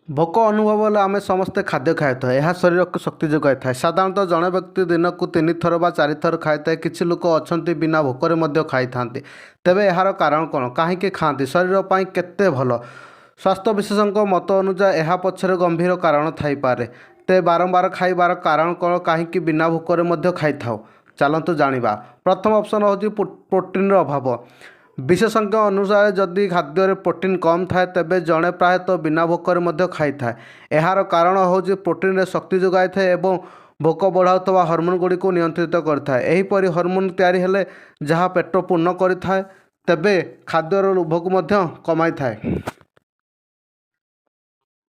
भोक अनुभव हेले आम समस्ते खाद्य खाई यह शरीर को शक्ति जोगाई था। साधारणतः जड़े व्यक्ति दिन को 3 थर बा 4 थर खाई किसी लोक अच्छा बिना भोकर खाई था। तेबे यार कारण कौन, कहीं खाती, शरीर पर केते भल? स्वास्थ्य विशेषज्ञ मत अनुसार यह पछरे गंभीर कारण थाईपारे। ते बारंबार खाइबार कारण कौन, कहीं बिना भोकर खाई था? चलतु जानिबा। प्रथम ऑप्शन हूँ प्रोटीन अभाव। विशेषज्ञ अनुसार जदि खाद्य प्रोटीन कम थाए तेबे जड़े प्रायतः बिना भोकर खाई था। यार कारण हूँ प्रोटीन शक्ति जोगाई थाए एवं भोक बढ़ाऊवा हर्मोन गुड़ी को नियंत्रित करता है। एहीपरि हर्मोन तैयारी हेले जहाँ पेट पूर्ण करिथाए तेबे खाद्यर लोभ को कमाई थाए।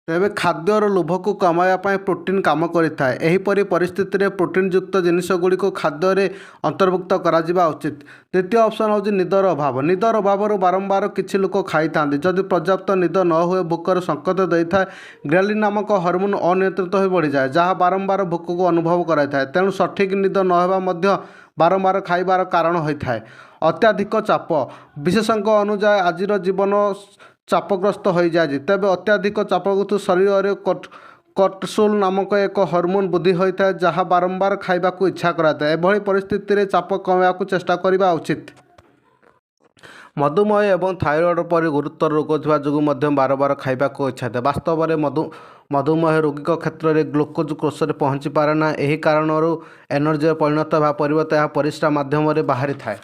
तेबे खाद्यर लोभ को कमाइवाई प्रोटीन काम करिथाए। एहीपरि परिस्थिति रे प्रोटीन युक्त जिनिस गुड़िक खाद्य अंतर्भुक्त करा उचित। द्वितीय ऑप्शन हूँ निदर अभाव। निदर अभाव बारंबार किसी लोक खाई था। जदि पर्याप्त निद न हुए भोकर संकेत देता है। ग्रेलिन नामक हार्मोन अनियंत्रित हो बढ़ी जाए जहाँ बारंबार भोक को अनुभव कराए। तेणु सठिक निद न बारंबार खाइबार कारण होता है। अत्याधिक चाप। विशेषज्ञ अनुसार आज जीवन चापग्रस्त हो जाए तेज अत्याधिक चापग्रस्त शरीर में कोर्टिसोल नामक एक हार्मोन वृद्धि होता है जहाँ बारंबार खाइबा को इच्छा कराए। एभली परिस्थिति में चाप कमाइबा को चेष्टा करने उचित। मधुमेह एवं थायरॉइड पर गुरुतर रोग थी जो बार बार खाइबा को इच्छा था। वास्तव में मधुमेह रोगी क्षेत्र में ग्लूकोज कोष में पहुँची पारे ना। यही कारण एनर्जी परिणत होगा परिवर्ते यह परिस्रा माध्यम बाहरी थाए।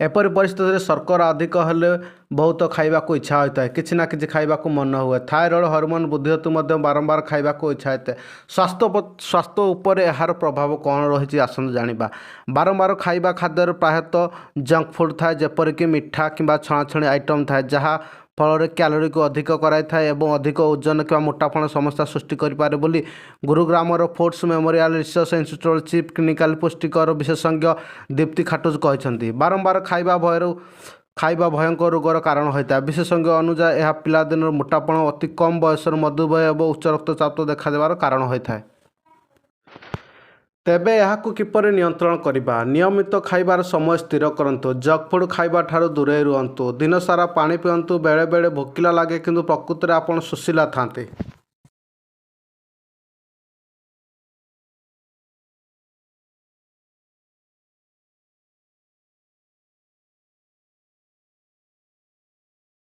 एपरी परिस्थिति में शर्करा अधिक हेले बहुत खाइबा को इच्छा होता है। किसी ना कि खाइबा को मन हुए। थायरॉइड हार्मोन वृद्धि हेतु बारंबार खाइबा को इच्छा होता है। स्वास्थ्य उपर यार प्रभाव कौन रही आसतु जानिबा। बारंबार खाइबा खाद्य प्रायतः जंक फूड थाए जेपरिक मीठा किंबा छणाछणी आइटम थाए जहाँ फल क्यालोरी को अधिक कराई थाए एवं अधिक ओजन कि मोटापण समस्या सृष्टि करें बोली गुरुग्रामर Fortis memorial research institute chief clinical पुष्टिकर विशेषज्ञ दीप्ति खाटुज कहते। बारंबार खाइबा भयंकर रोगर कारण होता है। विशेषज्ञ अनुसार यह पिलादिन मोटापण अति कम बयस मधुमेह और उच्च रक्तचाप देखादेवार कारण होता है। तेबे यहाँ किपर नियंत्रण करवा। नियमित खाइबार समय स्थिर करंतु। जंक फूड खाइबा ठारू दूरे रुहतु। दिन सारा पानी पियंतु। बेले बेले भोकिला लगे किंतु प्रकृति में आपण सुशीला थांते।